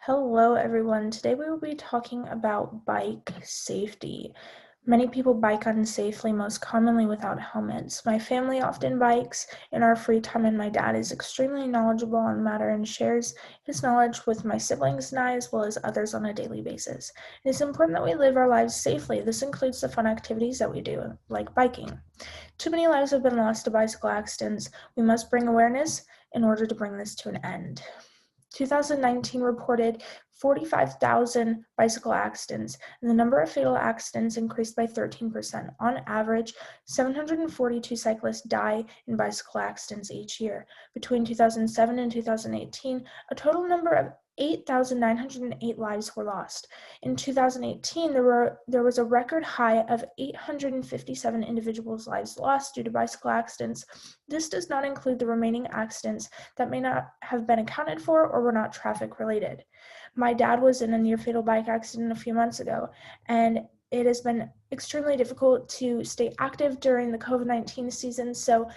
Hello, everyone. Today we will be talking about bike safety. Many people bike unsafely, most commonly without helmets. My family often bikes in our free time, and my dad is extremely knowledgeable on the matter and shares his knowledge with my siblings and I, as well as others on a daily basis. It is important that we live our lives safely. This includes the fun activities that we do, like biking. Too many lives have been lost to bicycle accidents. We must bring awareness in order to bring this to an end. 2019 reported 45,000 bicycle accidents, and the number of fatal accidents increased by 13%. On average, 742 cyclists die in bicycle accidents each year. Between 2007 and 2018, a total number of 8,908 lives were lost. In 2018, there was a record high of 857 individuals' lives lost due to bicycle accidents. This does not include the remaining accidents that may not have been accounted for or were not traffic related. My dad was in a near fatal bike accident a few months ago, and it has been extremely difficult to stay active during the COVID-19 season, so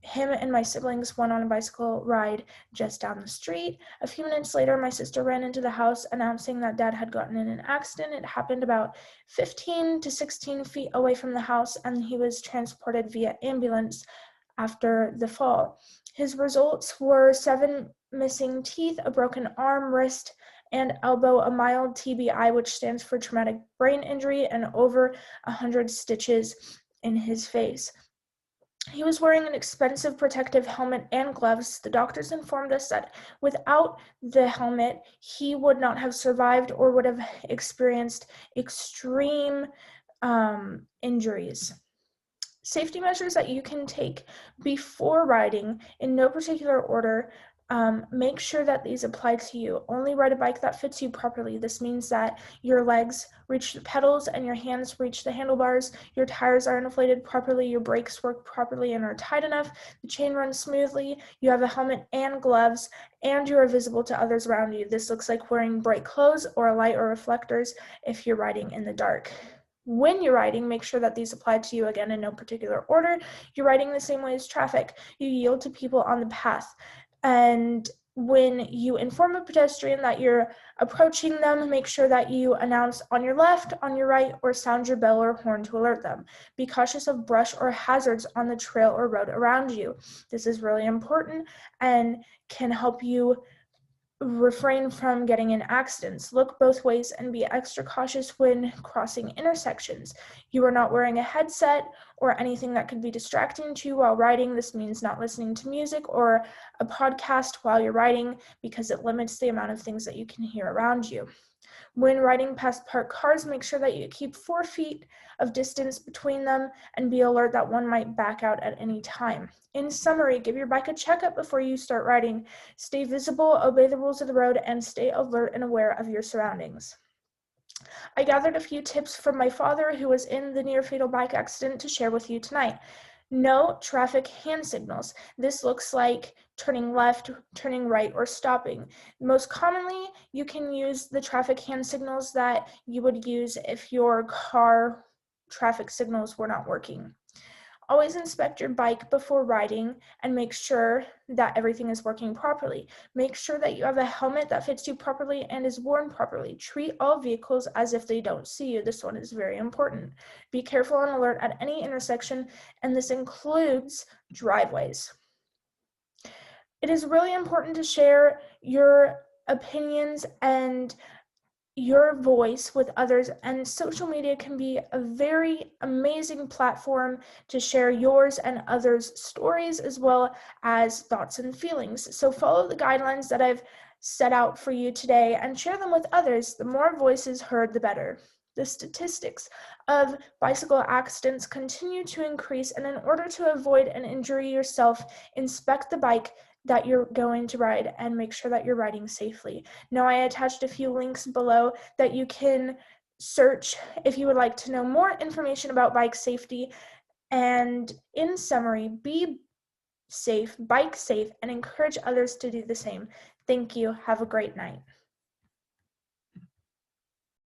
him and my siblings went on a bicycle ride just down the street. A few minutes later, my sister ran into the house announcing that dad had gotten in an accident. It happened about 15 to 16 feet away from the house, and he was transported via ambulance after the fall. His results were 7 missing teeth, a broken arm, wrist, and elbow, a mild TBI, which stands for traumatic brain injury, and over 100 stitches in his face. He was wearing an expensive protective helmet and gloves. The doctors informed us that without the helmet, he would not have survived or would have experienced extreme injuries. Safety measures that you can take before riding, in no particular order. Make sure that these apply to you. Only ride a bike that fits you properly. This means that your legs reach the pedals and your hands reach the handlebars, your tires are inflated properly, your brakes work properly and are tight enough, the chain runs smoothly, you have a helmet and gloves, and you are visible to others around you. This looks like wearing bright clothes or a light or reflectors if you're riding in the dark. When you're riding, make sure that these apply to you, again, in no particular order. You're riding the same way as traffic. You yield to people on the path. And when you inform a pedestrian that you're approaching them, make sure that you announce on your left, on your right, or sound your bell or horn to alert them. Be cautious of brush or hazards on the trail or road around you. This is really important and can help you refrain from getting in accidents. Look both ways and be extra cautious when crossing intersections. You are not wearing a headset or anything that could be distracting to you while riding. This means not listening to music or a podcast while you're riding, because it limits the amount of things that you can hear around you. When riding past parked cars, make sure that you keep 4 feet of distance between them and be alert that one might back out at any time. In summary, give your bike a checkup before you start riding. Stay visible, obey the rules of the road, and stay alert and aware of your surroundings. I gathered a few tips from my father, who was in the near fatal bike accident, to share with you tonight. No traffic hand signals. This looks like turning left, turning right, or stopping. Most commonly, you can use the traffic hand signals that you would use if your car traffic signals were not working. Always inspect your bike before riding and make sure that everything is working properly. Make sure that you have a helmet that fits you properly and is worn properly. Treat all vehicles as if they don't see you. This one is very important. Be careful and alert at any intersection, and this includes driveways. It is really important to share your opinions and your voice with others, and social media can be a very amazing platform to share yours and others' stories, as well as thoughts and feelings. So follow the guidelines that I've set out for you today and share them with others. The more voices heard, the better. The statistics of bicycle accidents continue to increase, and in order to avoid an injury yourself, inspect the bike that you're going to ride and make sure that you're riding safely. Now, I attached a few links below that you can search if you would like to know more information about bike safety. And in summary, be safe, bike safe, and encourage others to do the same. Thank you. Have a great night.